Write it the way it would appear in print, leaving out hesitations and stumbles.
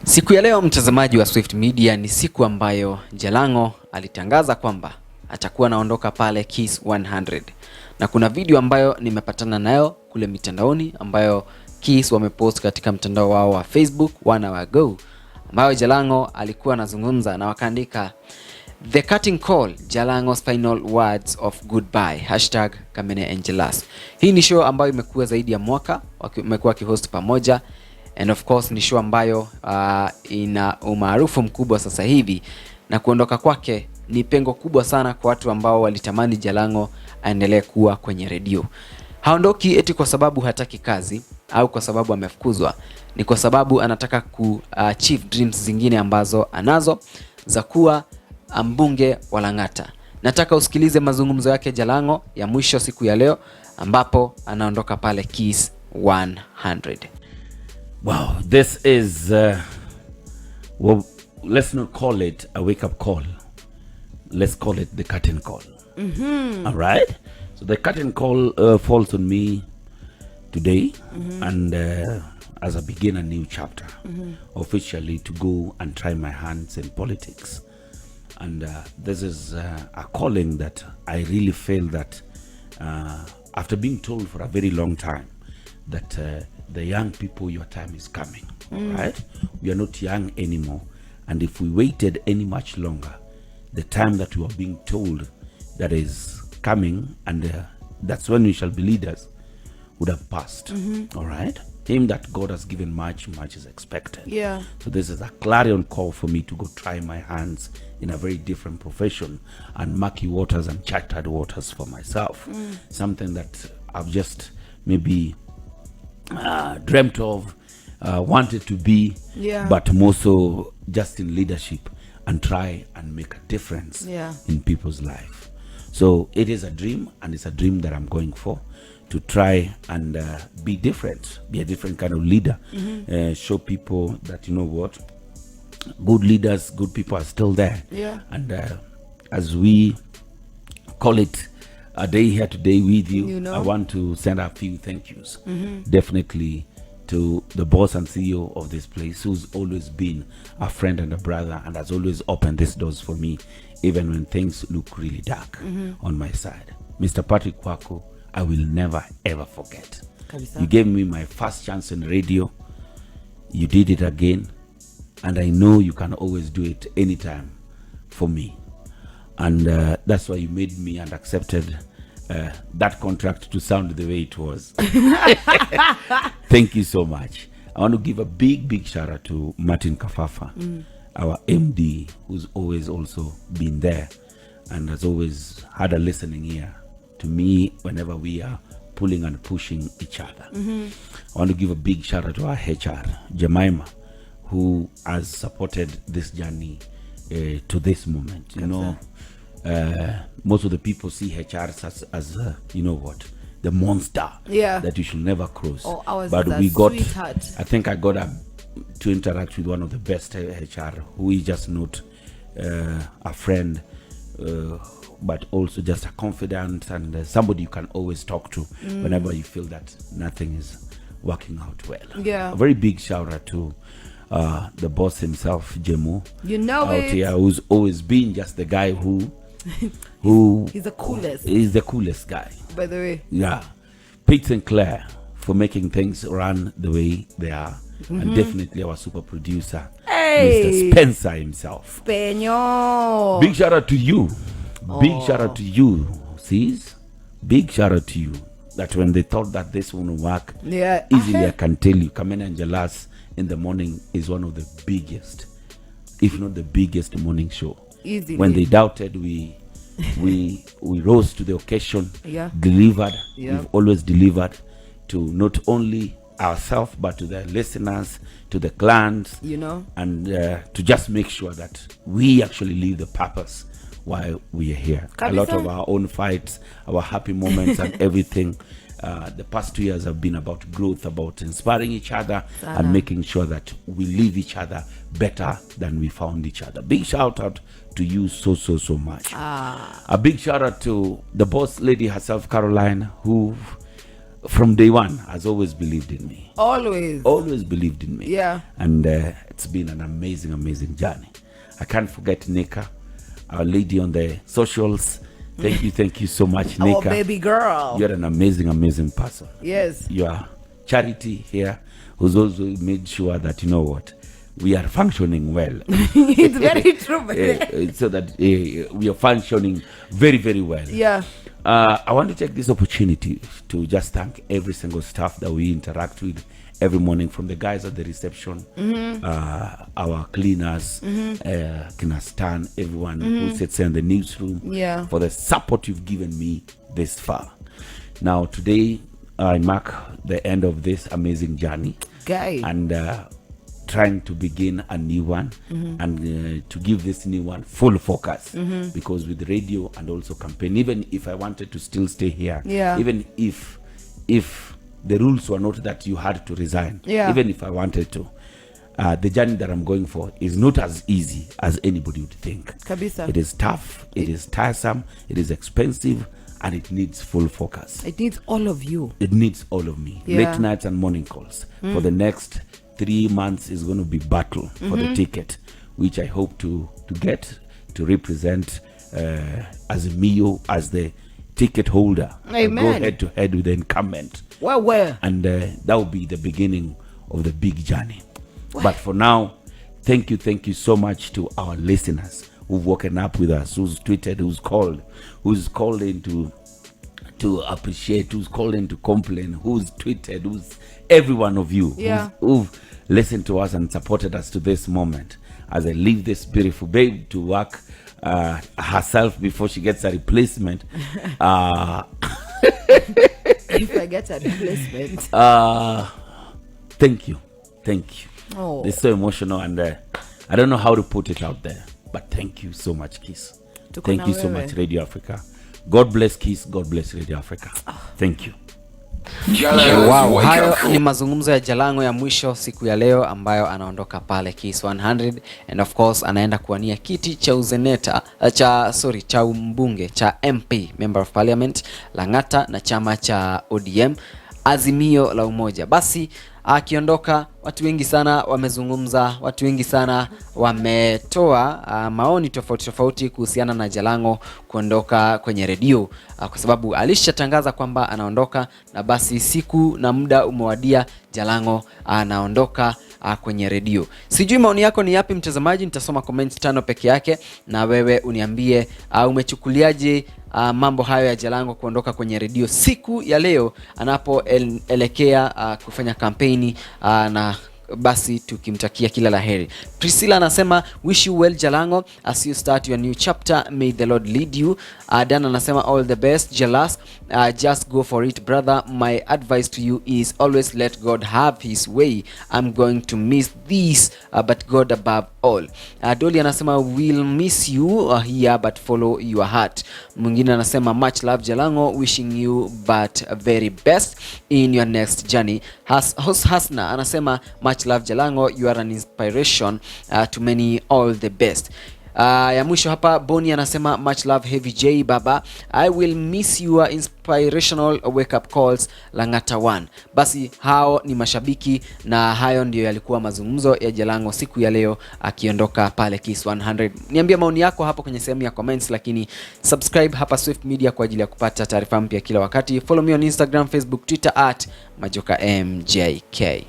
Siku ya leo mtazamaji wa Swift Media ni siku ambayo Jalango alitangaza kwamba atakuwa anaondoka pale Kisii 100. Na kuna video ambayo nimepatana nayo kule mitandaoni ambayo Kisii wamepost katika mtandao wao wa Facebook 1 hour ago, ambayo Jalango alikuwa anazungumza na wakaandika The cutting call, Jalango's final words of goodbye #KameneAngelas. Hii ni show ambayo imekuwa zaidi ya mwaka wamekuwa kihost pamoja. And of course ni show ambayo ina umaarufu mkubwa sasa hivi, na kuondoka kwake ni pengo kubwa sana kwa watu ambao walitamani Jalango aendelee kuwa kwenye redio. Haondoki eti kwa sababu hataki kazi au kwa sababu amefukuzwa, ni kwa sababu anataka achieve dreams zingine ambazo anazo za kuwa mbunge wa Langata. Nataka usikilize mazungumzo yake Jalango ya mwisho siku ya leo ambapo anaondoka pale Kisii 100. Wow, this is, well, let's not call it a wake-up call. Let's call it the curtain call. All right? So the curtain call falls on me today, and as I begin a new chapter, officially to go and try my hands in politics. And this is a calling that I really feel that after being told for a very long time that the young people, your time is coming, right? We are not young anymore. And if we waited any much longer, the time that we are being told that is coming, and that's when we shall be leaders, would have passed, all right? Him that God has given much is expected. Yeah. So this is a clarion call for me to go try my hands in a very different profession and murky waters and chartered waters for myself. Something that I've just maybe dreamt of, wanted to be, but more so just in leadership and try and make a difference in people's life. So it is a dream, and it's a dream that I'm going for, to try and be different, be a different kind of leader, show people that, you know what, good leaders, good people are still there. And as we call it a day here today with you, I want to send a few thank yous. Definitely to the boss and CEO of this place, who's always been a friend and a brother, and has always opened these doors for me, even when things look really dark on my side. Mr. Patrick Kwako, I will never ever forget. You gave me my first chance in radio. You did it again, and I know you can always do it anytime for me. And that's why you made me and accepted that contract to sound the way it was. Thank you so much. I want to give a big shout out to Martin Kafafa, our MD, who's always also been there and has always had a listening ear to me whenever we are pulling and pushing each other. I want to give a big shout out to our HR, Jemima, who has supported this journey to this moment. You know, most of the people see HR as you know what, the monster that you should never cross. But we got, I think I got to interact with one of the best HR, who is just not a friend, but also just a confidant and somebody you can always talk to whenever you feel that nothing is working out well. A very big shout out to the boss himself, Jemo, out here, who's always been just the guy who he's the coolest. He's the coolest guy, by the way. Yeah. Pete Sinclair for making things run the way they are. And definitely our super producer, Mr. Spencer himself. Peño. Big shout out to you. Big shout out to you, sis. Big shout out to you. That when they thought that this wouldn't work, easily I can tell you, KameneAngelas in the morning is one of the biggest, if not the biggest morning show. Easily. When they doubted, we rose to the occasion, delivered. We've always delivered to not only ourselves but to the listeners, to the clients, and to just make sure that we actually live the purpose while we are here. A lot of our own fights, our happy moments and everything. The past 2 years have been about growth, about inspiring each other and making sure that we leave each other better than we found each other. Big shout out to you so much. A big shout out to the boss lady herself, Caroline, who from day one has always believed in me. Always Believed in me. Yeah. And it's been an amazing journey. I can't forget Nika, our lady on the socials. Thank you so much, Nika. Our baby girl. You're an amazing person. Yes. You are Charity here, who's also made sure that, you know what, we are functioning well. It's very true. So that we are functioning very well. Yeah. I want to take this opportunity to just thank every single staff that we interact with every morning, from the guys at the reception, our cleaners, Kina Stan, everyone who sits in the newsroom, for the support you've given me this far. Now, today, I mark the end of this amazing journey. And trying to begin a new one, and to give this new one full focus, because with radio and also campaign, even if I wanted to still stay here, even if the rules were not that you had to resign, even if I wanted to, the journey that I'm going for is not as easy as anybody would think. Kabisa. It is tough, it is tiresome, it is expensive, and it needs full focus. It needs all of you. It needs all of me. Late nights and morning calls. For the next 3 months is going to be battle for the ticket, which I hope to get to represent Azimio as the ticket holder. Amen. Go head to head with the incumbent. Well. And that will be the beginning of the big journey. But for now, thank you so much to our listeners who've woken up with us, who's tweeted, who's called in to appreciate, who's called in to complain, who's tweeted, who's every one of you who've listened to us and supported us to this moment. As I leave this beautiful babe to work herself before she gets a replacement. If I get a replacement. Thank you. Oh. It's so emotional, and I don't know how to put it out there, but thank you so much, Kiss. Thank you so much, Radio Africa. God bless Kiss. God bless Radio Africa. Thank you. Wow, hayo ni mazungumzo ya Jalango ya mwisho siku ya leo, ambayo anaondoka pale Kiss 100, and of course anaenda kuwania kiti cha uzeneta cha mbunge cha MP, Member of Parliament, Langata, na chama cha ODM, Azimio la Umoja. Basi akiondoka, watu wengi sana wamezungumza, watu wengi sana wametoa maoni tofauti kuhusiana na Jalango kuondoka kwenye redio, kwa sababu alishatangaza kwamba anaondoka, na basi siku na muda umewadia, Jalango anaondoka kwenye redio. Sijui maoni yako ni yapi mtazamaji, nitasoma comments 5 peke yake, na wewe uniambie umechukuliaje mambo hayo ya Jalango kuondoka kwenye redio siku ya leo anapoelekea kufanya kampeni, na basi tukimtakia kila laheri. Priscilla anasema wish you well Jalango as you start your new chapter, may the Lord lead you. Dan anasema all the best Jalas, just go for it brother, my advice to you is always let God have his way, I'm going to miss this but God above all. Dolly anasema we'll miss you here but follow your heart. Mwingine anasema much love Jalango, wishing you but very best in your next journey. Hasna anasema much love Jalango, you are an inspiration to many, all the best. Ya mwisho hapa Boni anasema much love Heavy J baba, I will miss your inspirational wake up calls Langata 1. Basi hao ni mashabiki, na hayo ndio yalikuwa mazungumzo ya Jalango siku ya leo akiondoka pale Kiss 100. Niambia maoni yako hapo kwenye sehemu ya comments, lakini subscribe hapa Swift Media kwa ajili ya kupata taarifa mpya kila wakati. Follow me on Instagram, Facebook, Twitter @MajokaMJK.